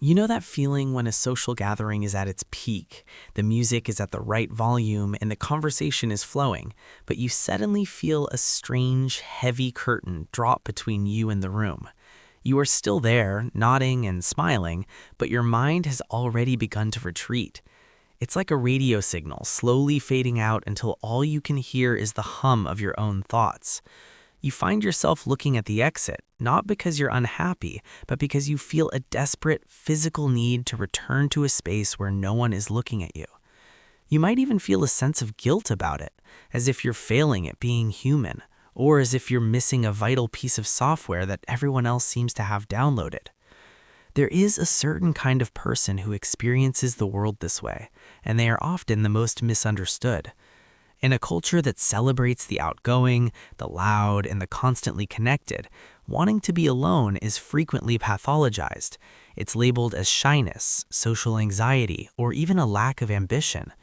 You know that feeling when a social gathering is at its peak, the music is at the right volume, and the conversation is flowing, but you suddenly feel a strange, heavy curtain drop between you and the room. You are still there, nodding and smiling, but your mind has already begun to retreat. It's like a radio signal slowly fading out until all you can hear is the hum of your own thoughts. You find yourself looking at the exit, not because you're unhappy, but because you feel a desperate physical need to return to a space where no one is looking at you. You might even feel a sense of guilt about it, as if you're failing at being human, or as if you're missing a vital piece of software that everyone else seems to have downloaded. There is a certain kind of person who experiences the world this way, and they are often the most misunderstood. In a culture that celebrates the outgoing, the loud, and the constantly connected, wanting to be alone is frequently pathologized. It's labeled as shyness, social anxiety, or even a lack of ambition.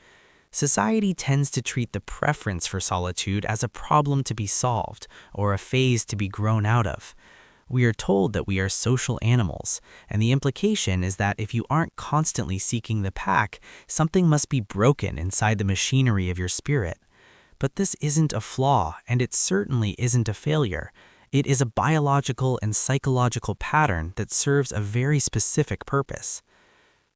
Society tends to treat the preference for solitude as a problem to be solved or a phase to be grown out of. We are told that we are social animals, and the implication is that if you aren't constantly seeking the pack, something must be broken inside the machinery of your spirit. But this isn't a flaw, and it certainly isn't a failure. It is a biological and psychological pattern that serves a very specific purpose.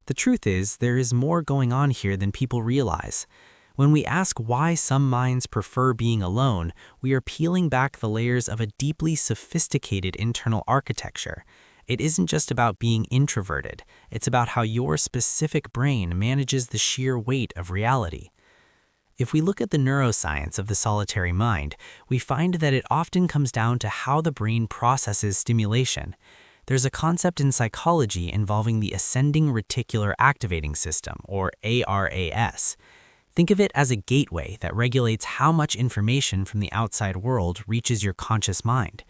The truth is, there is more going on here than people realize. When we ask why some minds prefer being alone, we are peeling back the layers of a deeply sophisticated internal architecture. It isn't just about being introverted, it's about how your specific brain manages the sheer weight of reality. If we look at the neuroscience of the solitary mind, we find that it often comes down to how the brain processes stimulation. There's a concept in psychology involving the ascending reticular activating system, or ARAS. Think of it as a gateway that regulates how much information from the outside world reaches your conscious mind.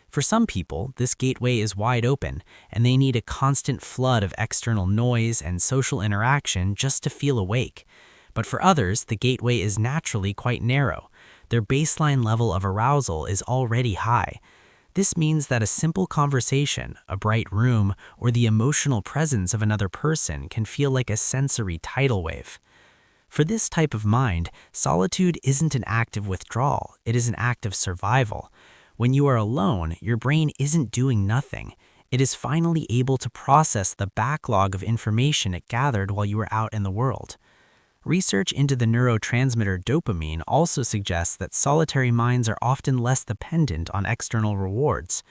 For some people, this gateway is wide open, and they need a constant flood of external noise and social interaction just to feel awake. But for others, the gateway is naturally quite narrow. Their baseline level of arousal is already high. This means that a simple conversation, a bright room, or the emotional presence of another person can feel like a sensory tidal wave. For this type of mind, solitude isn't an act of withdrawal, it is an act of survival. When you are alone, your brain isn't doing nothing. It is finally able to process the backlog of information it gathered while you were out in the world. Research into the neurotransmitter dopamine also suggests that solitary minds are often less dependent on external rewards.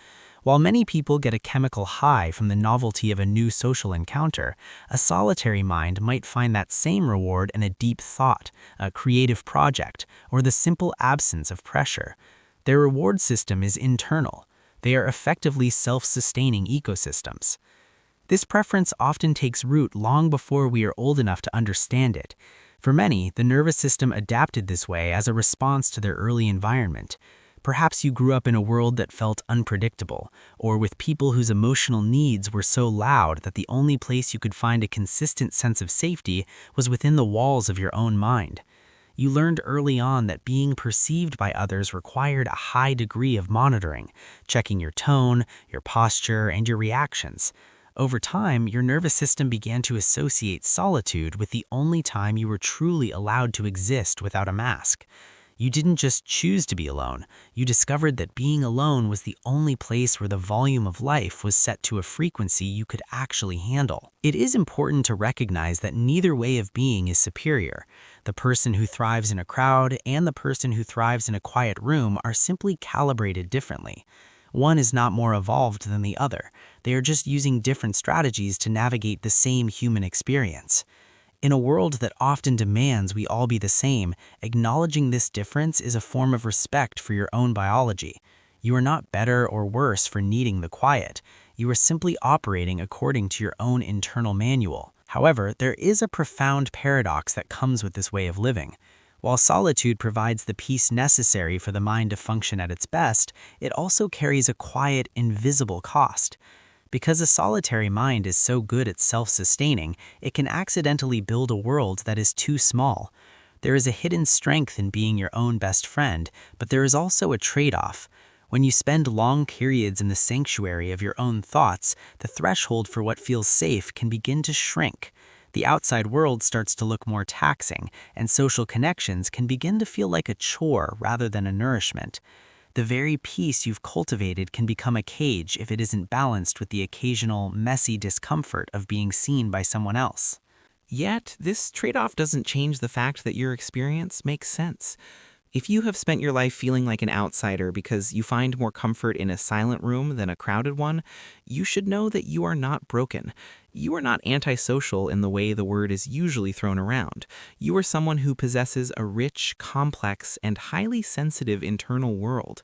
While many people get a chemical high from the novelty of a new social encounter, a solitary mind might find that same reward in a deep thought, a creative project, or the simple absence of pressure. Their reward system is internal. They are effectively self-sustaining ecosystems. This preference often takes root long before we are old enough to understand it. For many, the nervous system adapted this way as a response to their early environment. Perhaps you grew up in a world that felt unpredictable, or with people whose emotional needs were so loud that the only place you could find a consistent sense of safety was within the walls of your own mind. You learned early on that being perceived by others required a high degree of monitoring, checking your tone, your posture, and your reactions. Over time, your nervous system began to associate solitude with the only time you were truly allowed to exist without a mask. You didn't just choose to be alone, you discovered that being alone was the only place where the volume of life was set to a frequency you could actually handle. It is important to recognize that neither way of being is superior. The person who thrives in a crowd and the person who thrives in a quiet room are simply calibrated differently. One is not more evolved than the other. They are just using different strategies to navigate the same human experience. In a world that often demands we all be the same, acknowledging this difference is a form of respect for your own biology. You are not better or worse for needing the quiet. You are simply operating according to your own internal manual. However, there is a profound paradox that comes with this way of living. While solitude provides the peace necessary for the mind to function at its best, it also carries a quiet, invisible cost. Because a solitary mind is so good at self-sustaining, it can accidentally build a world that is too small. There is a hidden strength in being your own best friend, but there is also a trade-off. When you spend long periods in the sanctuary of your own thoughts, the threshold for what feels safe can begin to shrink. The outside world starts to look more taxing, and social connections can begin to feel like a chore rather than a nourishment. The very peace you've cultivated can become a cage if it isn't balanced with the occasional, messy discomfort of being seen by someone else. Yet, this trade-off doesn't change the fact that your experience makes sense. If you have spent your life feeling like an outsider because you find more comfort in a silent room than a crowded one, you should know that you are not broken. You are not antisocial in the way the word is usually thrown around. You are someone who possesses a rich, complex, and highly sensitive internal world.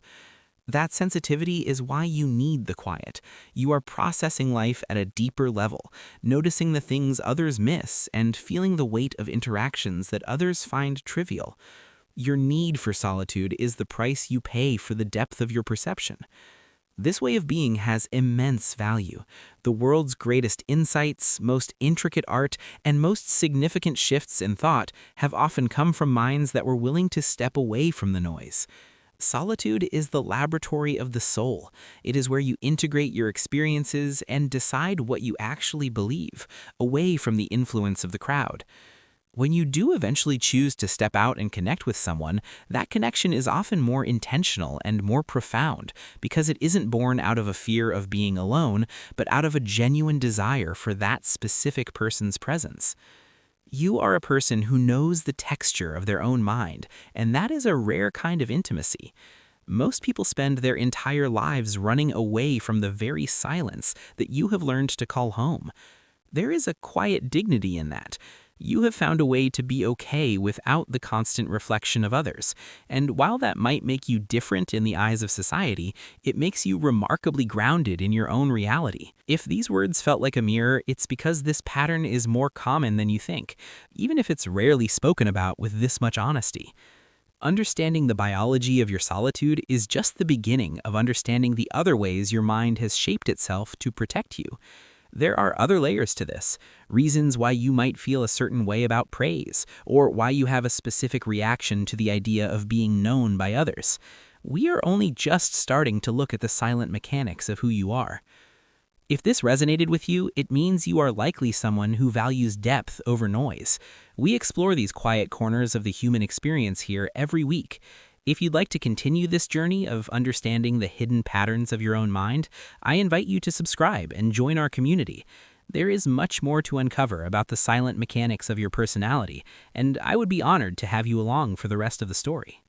That sensitivity is why you need the quiet. You are processing life at a deeper level, noticing the things others miss, and feeling the weight of interactions that others find trivial. Your need for solitude is the price you pay for the depth of your perception. This way of being has immense value. The world's greatest insights, most intricate art, and most significant shifts in thought have often come from minds that were willing to step away from the noise. Solitude is the laboratory of the soul. It is where you integrate your experiences and decide what you actually believe, away from the influence of the crowd. When you do eventually choose to step out and connect with someone, that connection is often more intentional and more profound because it isn't born out of a fear of being alone, but out of a genuine desire for that specific person's presence. You are a person who knows the texture of their own mind, and that is a rare kind of intimacy. Most people spend their entire lives running away from the very silence that you have learned to call home. There is a quiet dignity in that. You have found a way to be okay without the constant reflection of others. And while that might make you different in the eyes of society, it makes you remarkably grounded in your own reality. If these words felt like a mirror, it's because this pattern is more common than you think, even if it's rarely spoken about with this much honesty. Understanding the biology of your solitude is just the beginning of understanding the other ways your mind has shaped itself to protect you. There are other layers to this, reasons why you might feel a certain way about praise, or why you have a specific reaction to the idea of being known by others. We are only just starting to look at the silent mechanics of who you are. If this resonated with you, it means you are likely someone who values depth over noise. We explore these quiet corners of the human experience here every week. If you'd like to continue this journey of understanding the hidden patterns of your own mind, I invite you to subscribe and join our community. There is much more to uncover about the silent mechanics of your personality, and I would be honored to have you along for the rest of the story.